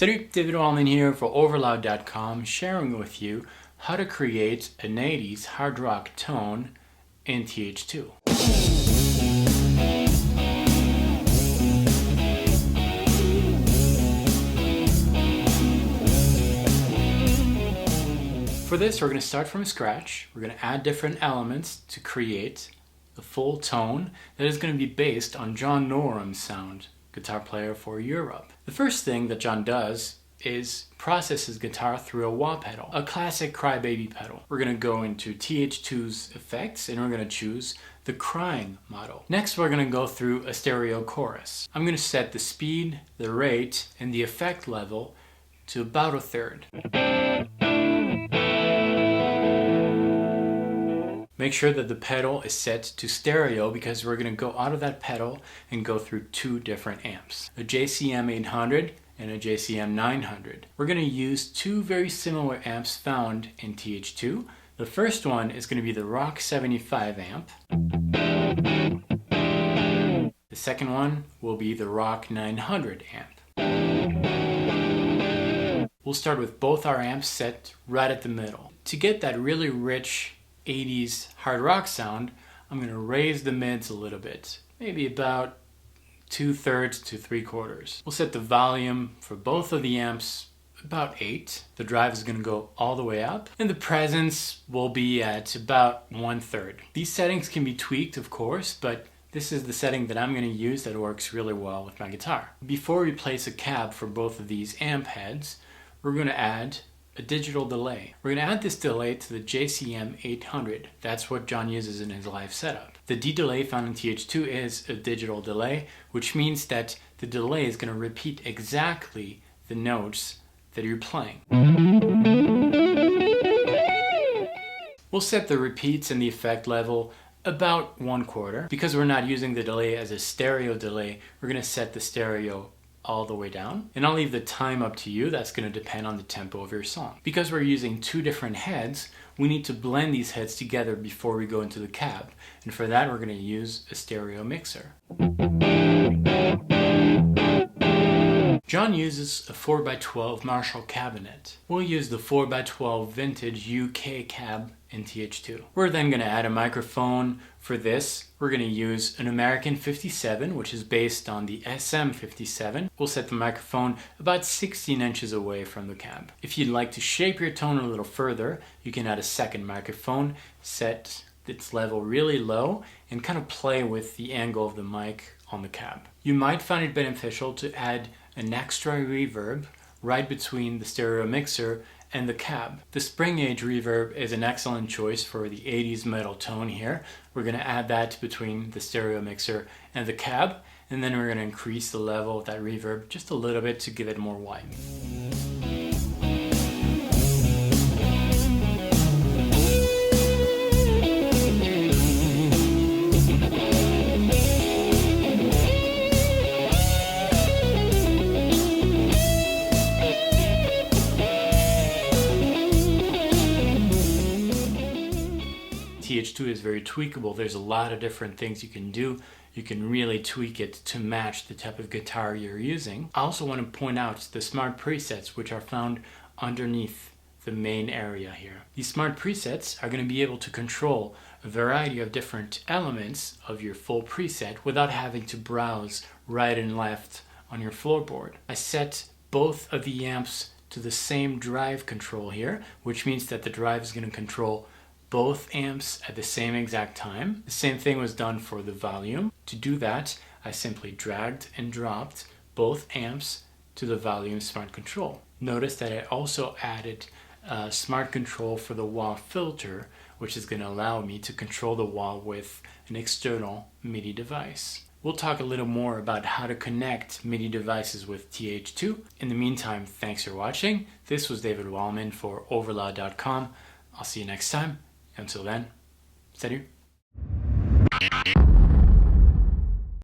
Salut, David Wallman here for Overloud.com, sharing with you how to create an 80s hard rock tone in TH2. For this, we're going to start from scratch. We're going to add different elements to create a full tone that is going to be based on John Norum's sound, guitar player for Europe. The first thing that John does is process his guitar through a wah pedal, a classic crybaby pedal. We're going to go into TH2's effects and we're going to choose the crying model. Next, we're going to go through a stereo chorus. I'm going to set the speed, the rate, and the effect level to about a third. Make sure that the pedal is set to stereo because we're going to go out of that pedal and go through two different amps, a JCM 800 and a JCM 900. We're going to use two very similar amps found in TH2. The first one is going to be the Rock 75 amp. The second one will be the Rock 900 amp. We'll start with both our amps set right at the middle. To get that really rich 80s hard rock sound, I'm going to raise the mids a little bit, maybe about 2/3 to 3/4. We'll set the volume for both of the amps about 8. The drive is going to go all the way up, and the presence will be at about 1/3. These settings can be tweaked, of course, but this is the setting that I'm going to use that works really well with my guitar. Before we place a cab for both of these amp heads, we're going to add a digital delay. We're going to add this delay to the JCM 800. That's what John uses in his live setup. The D delay found in TH2 is a digital delay, which means that the delay is going to repeat exactly the notes that you're playing. We'll set the repeats and the effect level about 1/4. Because we're not using the delay as a stereo delay, we're going to set the stereo all the way down, and I'll leave the time up to you. That's going to depend on the tempo of your song. Because we're using two different heads, we need to blend these heads together before we go into the cab, and for that we're going to use a stereo mixer. John uses a 4x12 Marshall cabinet. We'll use the 4x12 vintage UK cab in TH2. We're then going to add a microphone. For this, we're going to use an American 57, which is based on the SM 57. We'll set the microphone about 16 inches away from the cab. If you'd like to shape your tone a little further, you can add a second microphone, set its level really low, and kind of play with the angle of the mic on the cab. You might find it beneficial to add an extra reverb right between the stereo mixer and the cab. The spring age reverb is an excellent choice for the 80s metal tone here. We're going to add that between the stereo mixer and the cab, and then we're going to increase the level of that reverb just a little bit to give it more white. TH2 is very tweakable. There's a lot of different things you can do. You can really tweak it to match the type of guitar you're using. I also want to point out the smart presets, which are found underneath the main area here. These smart presets are going to be able to control a variety of different elements of your full preset without having to browse right and left on your floorboard. I set both of the amps to the same drive control here, which means that the drive is going to control both amps at the same exact time. The same thing was done for the volume. To do that, I simply dragged and dropped both amps to the volume smart control. Notice that I also added a smart control for the wah filter, which is going to allow me to control the wah with an external MIDI device. We'll talk a little more about how to connect MIDI devices with TH2. In the meantime, thanks for watching. This was David Wallman for Overloud.com. I'll see you next time. Until then, salut!